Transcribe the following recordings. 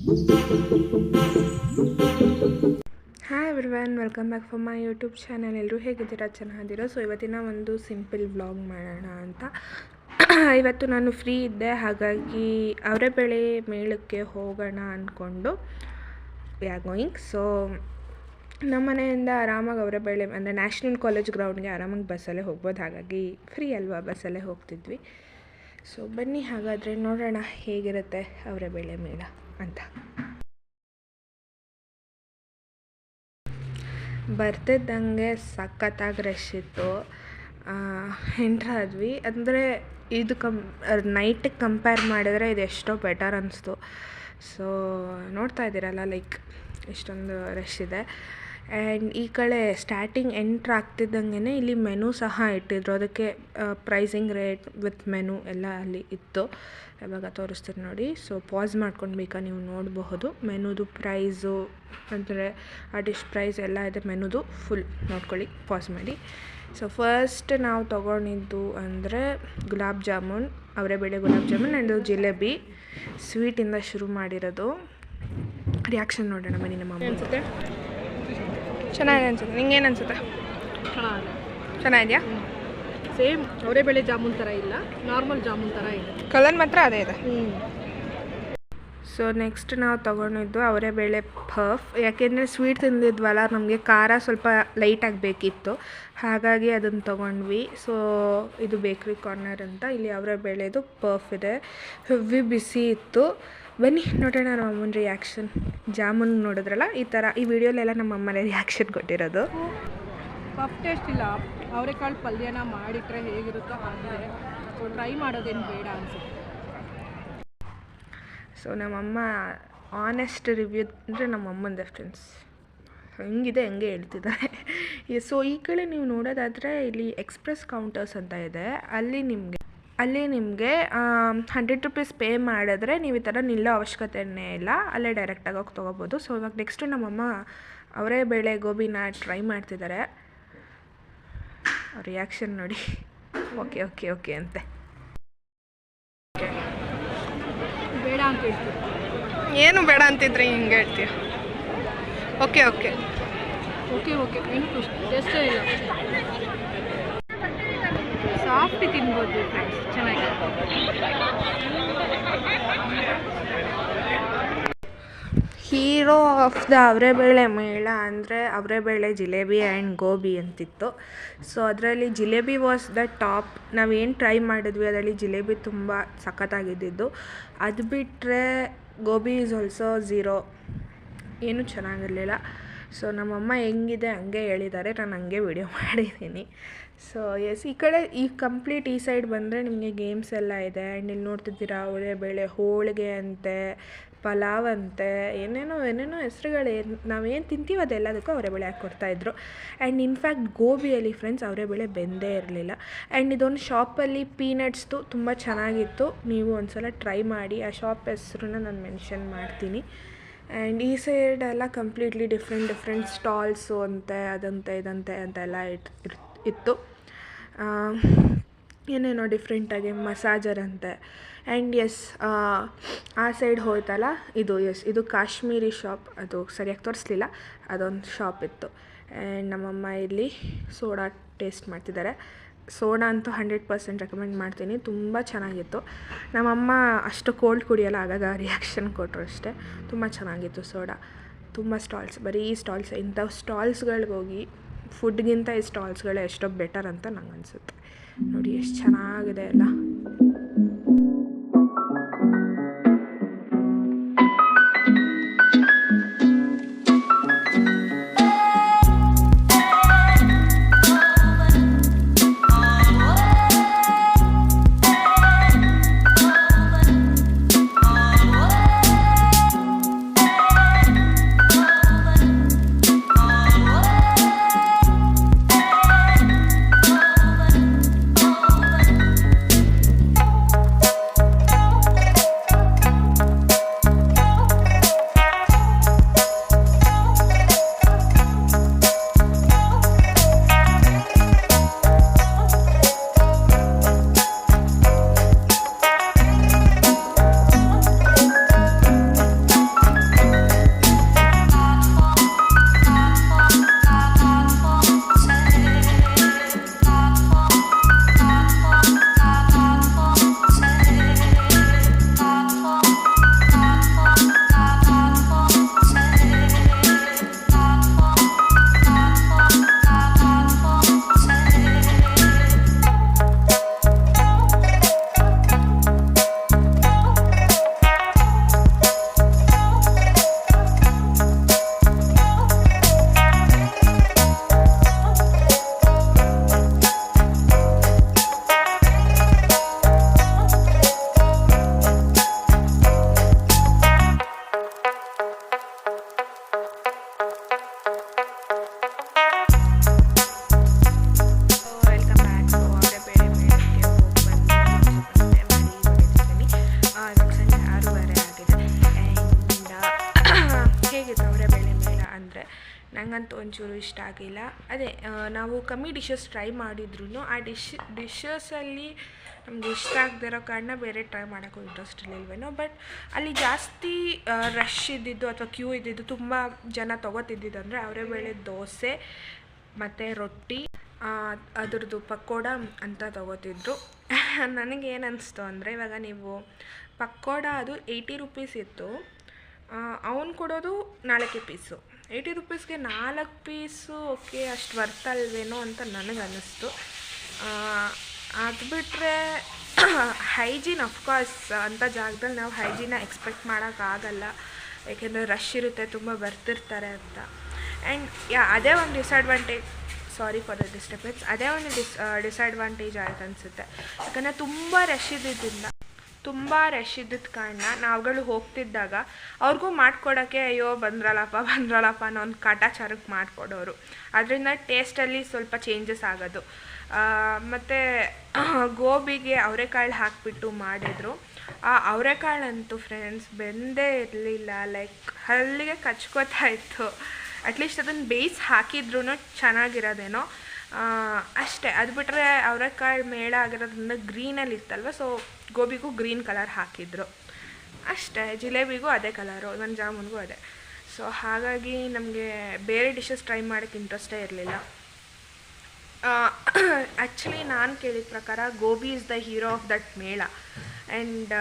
Hi everyone, welcome back for my YouTube channel. ಎಲ್ಲರೂ ಹೇಗಿದ್ದೀರಾ? ಚೆನ್ನಾಗಿದ್ದೀರಾ? ಸೊ ಇವತ್ತಿನ ಒಂದು ಸಿಂಪಲ್ ವ್ಲಾಗ್ ಮಾಡೋಣ ಅಂತ. ಇವತ್ತು ನಾನು ಫ್ರೀ ಇದ್ದೆ, ಹಾಗಾಗಿ ಅವರೆಬೇಳೆ ಮೇಳಕ್ಕೆ ಹೋಗೋಣ ಅಂದ್ಕೊಂಡು ವಿ ಆರ್ ಗೋಯಿಂಗ್. ಸೊ ನಮ್ಮ ಮನೆಯಿಂದ ಆರಾಮಾಗಿ ಅವರೆಬೇಳೆ ಅಂದರೆ ನ್ಯಾಷನಲ್ ಕಾಲೇಜ್ ಗ್ರೌಂಡ್ಗೆ ಆರಾಮಾಗಿ ಬಸ್ಸಲ್ಲೇ ಹೋಗ್ಬೋದು, ಹಾಗಾಗಿ ಫ್ರೀ ಅಲ್ವಾ, ಬಸ್ಸಲ್ಲೇ ಹೋಗ್ತಿದ್ವಿ. ಸೊ ಬನ್ನಿ ಹಾಗಾದರೆ ನೋಡೋಣ ಹೇಗಿರುತ್ತೆ ಅವರೆಬೇಳೆ ಮೇಳ ಅಂತ. ಬರ್ತಿದ್ದಂಗೆ ಸಖತ್ತಾಗಿ ರಶ್ ಇತ್ತು. ಎಂಟ್ರಾದ್ವಿ, ಅಂದರೆ ಇದು ನೈಟಿಗೆ ಕಂಪೇರ್ ಮಾಡಿದರೆ ಇದು ಎಷ್ಟೋ ಬೆಟರ್ ಅನಿಸ್ತು. ಸೊ ನೋಡ್ತಾ ಇದ್ದೀರಲ್ಲ, ಲೈಕ್ ಎಷ್ಟೊಂದು ರಶ್ ಇದೆ. ಆ್ಯಂಡ್ ಈ ಕಡೆ ಸ್ಟಾರ್ಟಿಂಗ್ ಆಗ್ತಿದ್ದಂಗೆ ಇಲ್ಲಿ ಮೆನು ಸಹ ಇಟ್ಟಿದ್ರು, ಅದಕ್ಕೆ ಪ್ರೈಸಿಂಗ್ ರೇಟ್ ವಿತ್ ಮೆನು ಎಲ್ಲ ಅಲ್ಲಿ ಇತ್ತು. ಇವಾಗ ತೋರಿಸ್ತೀನಿ ನೋಡಿ. ಸೊ ಪಾಸ್ ಮಾಡ್ಕೊಂಡು ಬೇಕಾ ನೀವು ನೋಡಬಹುದು. ಮೆನುದು ಪ್ರೈಸು ಅಂದರೆ ಆ ಡಿಶ್ ಪ್ರೈಸ್ ಎಲ್ಲ ಇದೆ, ಮೆನುದು ಫುಲ್ ನೋಡ್ಕೊಳ್ಳಿ, ಪಾಸ್ ಮಾಡಿ. ಸೊ ಫಸ್ಟ್ ನಾವು ತೊಗೊಂಡಿದ್ದು ಅಂದರೆ ಗುಲಾಬ್ ಜಾಮೂನ್, ಅವರೆಬೇಳೆ ಗುಲಾಬ್ ಜಾಮೂನ್ ಆ್ಯಂಡ್ ಜಿಲೇಬಿ. ಸ್ವೀಟಿಂದ ಶುರು ಮಾಡಿರೋದು. ರಿಯಾಕ್ಷನ್ ನೋಡೋಣ ಬನ್ನಿ ನಮ್ಮ ಅಮ್ಮ. ಅನಿಸುತ್ತೆ ಚೆನ್ನಾಗಿದೆ ಅನ್ಸುತ್ತೆ. ನಿಂಗೇನು ಅನಿಸುತ್ತೆ? ಚೆನ್ನಾಗಿದೆಯಾ? ಸೇಮ್ ಅವರೆಬೇಳೆ ಜಾಮೂನ್ ಥರ ಇಲ್ಲ, ನಾರ್ಮಲ್ ಜಾಮೂನ್ ಥರ ಇದೆ. ಕಲರ್ ಮಾತ್ರ ಅದೇ ಇದೆ. ಸೊ ನೆಕ್ಸ್ಟ್ ನಾವು ತೊಗೊಂಡಿದ್ದು ಅವರೆಬೇಳೆ ಪಫ್. ಯಾಕೆಂದರೆ ಸ್ವೀಟ್ ತಿಂದಿದ್ವಲ್ಲ, ನಮಗೆ ಖಾರ ಸ್ವಲ್ಪ ಲೈಟಾಗಿ ಬೇಕಿತ್ತು, ಹಾಗಾಗಿ ಅದನ್ನು ತೊಗೊಂಡ್ವಿ. ಸೊ ಇದು ಬೇಕ್ರಿ ಕಾರ್ನರ್ ಅಂತ, ಇಲ್ಲಿ ಅವರೆಬೇಳೆದು ಪಫ್ ಇದೆ, ಹೆವಿ ಬಿಸಿ ಇತ್ತು. ಬನ್ನಿ ನೋಡೋಣ ನಮ್ಮ ಅಮ್ಮನ ರಿಯಾಕ್ಷನ್. ಜಾಮೂನ್ ನೋಡಿದ್ರಲ್ಲ, ಈ ಥರ ಈ ವಿಡಿಯೋಲೆಲ್ಲ ನಮ್ಮ ಅಮ್ಮನೇ ರಿಯಾಕ್ಷನ್ ಕೊಟ್ಟಿರೋದು. ಪಫ್ ಟೇಸ್ಟ್ ಇಲ್ಲ, ಅವರೆಕಾಳು ಪಲ್ಯನ ಮಾಡಿಟ್ರೆ ಹೇಗಿರುತ್ತೋ ಹಾಗೆ. ಸೊ ಟ್ರೈ ಮಾಡೋದೇನು ಬೇಡ ಅನಿಸುತ್ತೆ. ಸೊ ನಮ್ಮಮ್ಮ ಆನೆಸ್ಟ್ ರಿವ್ಯೂ ಅಂದರೆ ನಮ್ಮಮ್ಮಂದೇ ಫ್ರೆಂಡ್ಸ್, ಹೆಂಗಿದೆ ಹಂಗೆ ಹೇಳ್ತಿದ್ದಾರೆ. ಸೊ ಈ ಕಡೆ ನೀವು ನೋಡೋದಾದರೆ ಇಲ್ಲಿ ಎಕ್ಸ್ಪ್ರೆಸ್ ಕೌಂಟರ್ಸ್ ಅಂತ ಇದೆ, ಅಲ್ಲಿ ನಿಮಗೆ 100 ರೂಪೀಸ್ ಪೇ ಮಾಡಿದ್ರೆ ನೀವು ಈ ಥರ ನಿಲ್ಲೋ ಅವಶ್ಯಕತೆಯೇ ಇಲ್ಲ, ಅಲ್ಲೇ ಡೈರೆಕ್ಟಾಗಿ ಹೋಗಿ ತೊಗೋಬೋದು. ಸೊ ಇವಾಗ ನೆಕ್ಸ್ಟು ನಮ್ಮಮ್ಮ ಅವರೆಬೇಳೆ ಗೋಬಿನ ಟ್ರೈ ಮಾಡ್ತಿದ್ದಾರೆ. ರಿಯಾಕ್ಷನ್ ನೋಡಿ. ಓಕೆ ಓಕೆ ಓಕೆ ಅಂತೆ. ಬೇಡ ಅಂತ ಹೇಳ್ತೀವಿ. ಏನು ಬೇಡ ಅಂತಿದ್ರೆ ಹಿಂಗೆ ಹೇಳ್ತೀಯ? ಓಕೆ ಓಕೆ ಓಕೆ ಓಕೆ ಏನು ಟೇಸ್ಟೇ ಇಲ್ಲ, ಸಾಫ್ಟ್ ತಿನ್ಬೋದು ಫ್ರೆಂಡ್ಸ್, ಚೆನ್ನಾಗಿದೆ. ಹೀರೋ ಆಫ್ ದ ಅವರೆಬೇಳೆ ಮೇಳ ಅಂದರೆ ಅವರೆಬೇಳೆ ಜಿಲೇಬಿ ಆ್ಯಂಡ್ ಗೋಬಿ ಅಂತಿತ್ತು. ಸೊ ಅದರಲ್ಲಿ ಜಿಲೇಬಿ ವಾಸ್ ದ ಟಾಪ್. ನಾವೇನು ಟ್ರೈ ಮಾಡಿದ್ವಿ ಅದರಲ್ಲಿ ಜಿಲೇಬಿ ತುಂಬ ಸಖತ್ತಾಗಿದ್ದಿದ್ದು. ಅದು ಬಿಟ್ಟರೆ ಗೋಬಿ ಈಸ್ ಆಲ್ಸೋ ಝೀರೋ, ಏನೂ ಚೆನ್ನಾಗಿರಲಿಲ್ಲ. ಸೊ ನಮ್ಮಮ್ಮ ಹೆಂಗಿದೆ ಹಂಗೆ ಹೇಳಿದ್ದಾರೆ, ನಾನು ಹಂಗೆ ವಿಡಿಯೋ ಮಾಡಿದ್ದೀನಿ. ಸೊ ಎಸ್, ಈ ಕಡೆ ಈ ಕಂಪ್ಲೀಟ್ ಈ ಸೈಡ್ ಬಂದರೆ ನಿಮಗೆ ಗೇಮ್ಸ್ ಎಲ್ಲ ಇದೆ. ಆ್ಯಂಡ್ ಇಲ್ಲಿ ನೋಡ್ತಿದ್ದೀರಾ ಅವರೆಬೇಳೆ ಹೋಳಿಗೆ ಅಂತೆ, ಪಲಾವ್ ಅಂತೆ, ಏನೇನೋ ಹೆಸರುಗಳೇ, ನಾವೇನು ತಿಂತೀವಿ ಅದೆಲ್ಲದಕ್ಕೂ ಅವರೆಬೇಳೆ ಹಾಕಿ ಕೊಡ್ತಾಯಿದ್ರು. ಆ್ಯಂಡ್ ಇನ್ಫ್ಯಾಕ್ಟ್ ಗೋಬಿಯಲ್ಲಿ ಫ್ರೆಂಡ್ಸ್ ಅವರೆಬೇಳೆ ಬೆಂದೇ ಇರಲಿಲ್ಲ. ಆ್ಯಂಡ್ ಇದೊಂದು ಶಾಪಲ್ಲಿ ಪೀನಟ್ಸ್ದು ತುಂಬ ಚೆನ್ನಾಗಿತ್ತು, ನೀವು ಒಂದ್ಸಲ ಟ್ರೈ ಮಾಡಿ. ಆ ಶಾಪ್ ಹೆಸ್ರನ್ನ ನಾನು ಮೆನ್ಷನ್ ಮಾಡ್ತೀನಿ. ಆ್ಯಂಡ್ ಈ ಸೈಡೆಲ್ಲ ಕಂಪ್ಲೀಟ್ಲಿ ಡಿಫ್ರೆಂಟ್ ಸ್ಟಾಲ್ಸು ಅಂತೆ, ಅದಂತೆ ಇದಂತೆ ಅಂತೆಲ್ಲ ಇತ್ತು. ಏನೇನೋ ಡಿಫ್ರೆಂಟಾಗಿ ಮಸಾಜರ್ ಅಂತೆ. ಆ್ಯಂಡ್ ಎಸ್, ಆ ಸೈಡ್ ಹೋಯ್ತಲ್ಲ ಇದು ಕಾಶ್ಮೀರಿ ಶಾಪ್, ಅದು ಸರಿಯಾಗಿ ತೋರಿಸ್ಲಿಲ್ಲ, ಅದೊಂದು ಶಾಪ್ ಇತ್ತು. ಆ್ಯಂಡ್ ನಮ್ಮಮ್ಮ ಇಲ್ಲಿ ಸೋಡಾ ಟೇಸ್ಟ್ ಮಾಡ್ತಿದ್ದಾರೆ. ಸೋಡಾ ಅಂತೂ 100% ರೆಕಮೆಂಡ್ ಮಾಡ್ತೀನಿ, ತುಂಬ ಚೆನ್ನಾಗಿತ್ತು. ನಮ್ಮಮ್ಮ ಅಷ್ಟು ಕೋಲ್ಡ್ ಕುಡಿಯೋಲ್ಲ, ಆಗಾಗ ರಿಯಾಕ್ಷನ್ ಕೊಟ್ಟರು ಅಷ್ಟೇ. ತುಂಬ ಚೆನ್ನಾಗಿತ್ತು ಸೋಡಾ. ತುಂಬ ಸ್ಟಾಲ್ಸ್, ಬರೀ ಸ್ಟಾಲ್ಸ್, ಇಂಥ ಸ್ಟಾಲ್ಸ್ಗಳಿಗೋಗಿ ಫುಡ್ಗಿಂತ ಈ ಸ್ಟಾಲ್ಸ್ಗಳೇ ಎಷ್ಟೋ ಬೆಟರ್ ಅಂತ ನಂಗೆ ಅನಿಸುತ್ತೆ. ನೋಡಿ ಎಷ್ಟು ಚೆನ್ನಾಗಿದೆ ಎಲ್ಲ. ಅಂದರೆ ನನಗಂತೂ ಒಂಚೂರು ಇಷ್ಟ ಆಗಿಲ್ಲ. ಅದೇ ನಾವು ಕಮ್ಮಿ ಡಿಶಸ್ ಟ್ರೈ ಮಾಡಿದ್ರು ಆ ಡಿಶಸಲ್ಲಿ ನಮಗೆ ಇಷ್ಟ ಆಗದೆ ಇರೋ ಕಾರಣ ಬೇರೆ ಟ್ರೈ ಮಾಡೋಕ್ಕೂ ಇಂಟ್ರೆಸ್ಟ್ ಇರಲಿಲ್ವೇನೋ. ಬಟ್ ಅಲ್ಲಿ ಜಾಸ್ತಿ ರಶ್ ಇದ್ದಿದ್ದು ಅಥವಾ ಕ್ಯೂ ಇದ್ದಿದ್ದು ತುಂಬ ಜನ ತೊಗೋತಿದ್ದಿದ್ದು ಅಂದರೆ ಅವರೆಬೇಳೆ ದೋಸೆ ಮತ್ತು ರೊಟ್ಟಿ, ಅದ್ರದ್ದು ಪಕೋಡ ಅಂತ ತೊಗೋತಿದ್ರು. ನನಗೇನು ಅನಿಸ್ತು ಅಂದರೆ, ಇವಾಗ ನೀವು ಪಕೋಡ ಅದು 80 ರುಪೀಸ್ ಇತ್ತು, ಅವನು ಕೊಡೋದು 4 ಪೀಸು. 80 ರುಪೀಸ್ಗೆ 4 ಪೀಸು ಓಕೆ, ಅಷ್ಟು ವರ್ತಲ್ವೇನೋ ಅಂತ ನನಗನ್ನಿಸ್ತು. ಅದು ಬಿಟ್ಟರೆ ಹೈಜೀನ್ ಅಫ್ಕೋರ್ಸ್ ಅಂಥ ಜಾಗದಲ್ಲಿ ನಾವು ಹೈಜೀನ ಎಕ್ಸ್ಪೆಕ್ಟ್ ಮಾಡೋಕ್ಕಾಗಲ್ಲ, ಏಕೆಂದರೆ ರಶ್ ಇರುತ್ತೆ, ತುಂಬ ಬರ್ತಿರ್ತಾರೆ ಅಂತ. ಆ್ಯಂಡ್ ಅದೇ ಒಂದು disadvantage, sorry for the disturbance, ಅದೇ ಒಂದು ಡಿಸಡ್ವಾಂಟೇಜ್ ಆಯ್ತು ಅನಿಸುತ್ತೆ. ಯಾಕಂದರೆ ತುಂಬ ರಶ್ ಇದ್ದಿದ್ದ ಕಾರಣ ನಾವುಗಳು ಹೋಗ್ತಿದ್ದಾಗ ಅವ್ರಿಗೂ ಮಾಡ್ಕೊಡೋಕ್ಕೆ ಅಯ್ಯೋ ಬಂದ್ರಲ್ಲಪ್ಪ ಅನ್ನೋ ಒಂದು ಕಾಟಾಚಾರಕ್ಕೆ ಮಾಡಿಕೊಡೋರು. ಅದರಿಂದ ಟೇಸ್ಟಲ್ಲಿ ಸ್ವಲ್ಪ ಚೇಂಜಸ್ ಆಗೋದು. ಮತ್ತು ಗೋಬಿಗೆ ಅವರೆಕಾಳು ಹಾಕಿಬಿಟ್ಟು ಮಾಡಿದರು. ಆ ಅವರೆಕಾಳಂತೂ ಫ್ರೆಂಡ್ಸ್ ಬೆಂದೇ ಇರಲಿಲ್ಲ, ಲೈಕ್ ಹಲ್ಲಿಗೆ ಕಚ್ಕೋತಾ ಇತ್ತು. ಅಟ್ಲೀಸ್ಟ್ ಅದನ್ನು ಬೇಯಿಸಿ ಹಾಕಿದ್ರೂ ಚೆನ್ನಾಗಿರೋದೇನೋ ಅಷ್ಟೇ. ಅದು ಬಿಟ್ಟರೆ ಅವರೆಕಾಳು ಮೇಳ ಆಗಿರೋದ್ರಿಂದ ಗ್ರೀನಲ್ಲಿ ಇತ್ತಲ್ವ, ಸೊ ಗೋಬಿಗೂ ಗ್ರೀನ್ ಕಲರ್ ಹಾಕಿದ್ರು ಅಷ್ಟೇ. ಜಿಲೇಬಿಗೂ ಅದೇ ಕಲರು, ನನ್ನ ಜಾಮೂನ್ಗೂ ಅದೇ. ಸೊ ಹಾಗಾಗಿ ನಮಗೆ ಬೇರೆ ಡಿಶಸ್ ಟ್ರೈ ಮಾಡೋಕ್ಕೆ ಇಂಟ್ರೆಸ್ಟೇ ಇರಲಿಲ್ಲ. ಆ್ಯಕ್ಚುಲಿ ನಾನು ಕೇಳಿದ ಪ್ರಕಾರ gobi is the hero of that ಮೇಳ. ಆ್ಯಂಡ್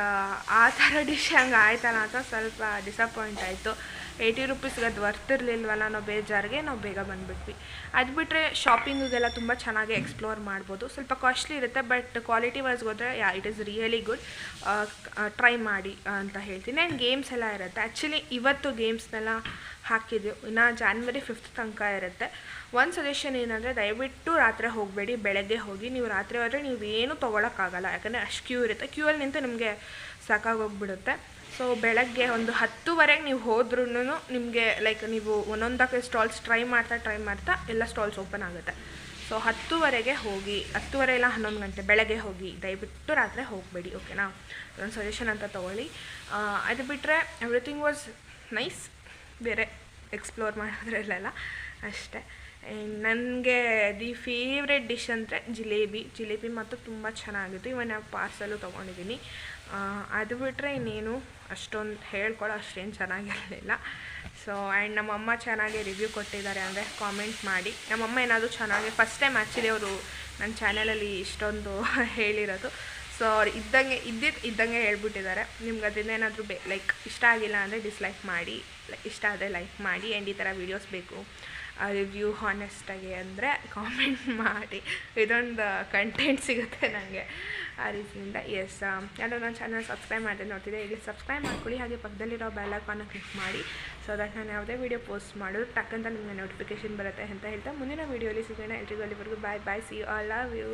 ಆ ಥರ ಡಿಶ್ ಹಂಗೆ ಆಯ್ತಲ್ಲ ಅಂತ ಸ್ವಲ್ಪ ಡಿಸಪಾಯಿಂಟ್ ಆಯಿತು. 80 ರುಪೀಸ್ಗೆ ಅದು ವರ್ತಿರ್ಲಿಲ್ವಲ್ಲ ಅನ್ನೋ ಬೇಜಾರಿಗೆ ನಾವು ಬೇಗ ಬಂದುಬಿಟ್ವಿ. ಅದು ಬಿಟ್ಟರೆ ಶಾಪಿಂಗಿಗೆಲ್ಲ ತುಂಬ ಚೆನ್ನಾಗಿ ಎಕ್ಸ್ಪ್ಲೋರ್ ಮಾಡ್ಬೋದು. ಸ್ವಲ್ಪ ಕಾಸ್ಟ್ಲಿ ಇರುತ್ತೆ, ಬಟ್ ಕ್ವಾಲಿಟಿ ವೈಸ್ಗೆ ಹೋದರೆ it is really good. Try ಮಾಡಿ ಅಂತ ಹೇಳ್ತೀನಿ. ಆ್ಯಂಡ್ ಗೇಮ್ಸ್ ಎಲ್ಲ ಇರುತ್ತೆ. ಆ್ಯಕ್ಚುಲಿ ಇವತ್ತು ಗೇಮ್ಸ್ನೆಲ್ಲ ಹಾಕಿದ್ದೆವು, ಇನ್ನು January 5th ತನಕ ಇರುತ್ತೆ. ಒಂದು ಸಜೆಷನ್ ಏನಂದರೆ, ದಯವಿಟ್ಟು ರಾತ್ರಿ ಹೋಗಬೇಡಿ, ಬೆಳಗ್ಗೆ ಹೋಗಿ. ನೀವು ರಾತ್ರಿ ಹೋದರೆ ನೀವೇನು ತೊಗೊಳಕ್ಕಾಗಲ್ಲ, ಯಾಕಂದರೆ ಅಷ್ಟು ಕ್ಯೂ ಇರುತ್ತೆ. ಕ್ಯೂಯಲ್ಲಿ ನಿಂತು ನಿಮಗೆ ಸಾಕಾಗೋಗ್ಬಿಡುತ್ತೆ. ಸೊ ಬೆಳಗ್ಗೆ ಒಂದು 10:00ವರೆಗೆ ನೀವು ಹೋದ್ರೂ ನಿಮಗೆ ಲೈಕ್ ನೀವು ಒಂದೊಂದಕ್ಕೆ ಸ್ಟಾಲ್ಸ್ ಟ್ರೈ ಮಾಡ್ತಾ ಎಲ್ಲ ಸ್ಟಾಲ್ಸ್ ಓಪನ್ ಆಗುತ್ತೆ. ಸೊ 10:00ವರೆಗೆ ಹೋಗಿ, 10:30 ಇಲ್ಲ 11 ಗಂಟೆ ಬೆಳಗ್ಗೆ ಹೋಗಿ, ದಯವಿಟ್ಟು ರಾತ್ರಿ ಹೋಗಬೇಡಿ, ಓಕೆನಾ? ಒಂದು ಸಜೆಷನ್ ಅಂತ ತೊಗೊಳ್ಳಿ. ಅದು ಬಿಟ್ಟರೆ ಎವ್ರಿಥಿಂಗ್ ವಾಸ್ ನೈಸ್, ಬೇರೆ ಎಕ್ಸ್ಪ್ಲೋರ್ ಮಾಡೋದ್ರಲ್ಲೆಲ್ಲ ಅಷ್ಟೇ. ಆ್ಯಂಡ್ ನನಗೆ ದಿ ಫೇವ್ರೆಟ್ ಡಿಶ್ ಅಂದರೆ ಜಿಲೇಬಿ ಮಾತ್ರ ತುಂಬ ಚೆನ್ನಾಗಿತ್ತು. ಇವನ್ ನಾವು ಪಾರ್ಸಲು ತೊಗೊಂಡಿದ್ದೀನಿ. ಅದು ಬಿಟ್ಟರೆ ಇನ್ನೇನು ಅಷ್ಟೊಂದು ಹೇಳ್ಕೊಳ್ಳೋ ಅಷ್ಟೇನು ಚೆನ್ನಾಗಿರಲಿಲ್ಲ. ಸೊ ಆ್ಯಂಡ್ ನಮ್ಮಮ್ಮ ಚೆನ್ನಾಗಿ ರಿವ್ಯೂ ಕೊಟ್ಟಿದ್ದಾರೆ ಅಂದರೆ ಕಾಮೆಂಟ್ ಮಾಡಿ. ನಮ್ಮಮ್ಮ ಏನಾದರೂ ಚೆನ್ನಾಗಿ ಫಸ್ಟ್ ಟೈಮ್ ಆ್ಯಕ್ಚುಲಿ ಅವರು ನನ್ನ ಚಾನಲಲ್ಲಿ ಇಷ್ಟೊಂದು ಹೇಳಿರೋದು. ಸೊ ಅವ್ರು ಇದ್ದಂಗೆ ಹೇಳ್ಬಿಟ್ಟಿದ್ದಾರೆ. ನಿಮ್ಗೆ ಅದರಿಂದ ಏನಾದರೂ ಲೈಕ್ ಇಷ್ಟ ಆಗಿಲ್ಲ ಅಂದರೆ ಡಿಸ್ಲೈಕ್ ಮಾಡಿ, ಇಷ್ಟ ಆದರೆ ಲೈಕ್ ಮಾಡಿ. ಆ್ಯಂಡ್ ಈ ಥರ ವೀಡಿಯೋಸ್ ಬೇಕು ರಿವ್ಯೂ ಹಾನೆಸ್ಟಾಗಿ ಅಂದರೆ ಕಾಮೆಂಟ್ ಮಾಡಿ, ಇದೊಂದು ಕಂಟೆಂಟ್ ಸಿಗುತ್ತೆ ನನಗೆ ಆ ರೀತಿಯಿಂದ. ಎಸ್, ಎಲ್ಲರೂ ನನ್ನ ಚಾನಲ್ ಸಬ್ಸ್ಕ್ರೈಬ್ ಮಾಡಿ ನೋಡ್ತಿದ್ದೆ, ಇಲ್ಲಿ ಸಬ್ಸ್ಕ್ರೈಬ್ ಮಾಡ್ಕೊಳ್ಳಿ. ಹಾಗೆ ಪಕ್ಕದಲ್ಲಿರೋ ಬೆಲ್ ಐಕಾನ್ನ ಕ್ಲಿಕ್ ಮಾಡಿ, ಸೊ ದಟ್ ನಾನು ಯಾವುದೇ ವೀಡಿಯೋ ಪೋಸ್ಟ್ ಮಾಡೋದು ಟಕ್ಕಂತ ನಿಮಗೆ ನೋಟಿಫಿಕೇಷನ್ ಬರುತ್ತೆ ಅಂತ ಹೇಳ್ತಾ ಮುಂದಿನ ವೀಡಿಯೋಲಿ ಸಿಗೋಣ. ಎಲ್ರಿಗೂ ಅಲ್ಲಿವರೆಗೂ bye, see you all, love you.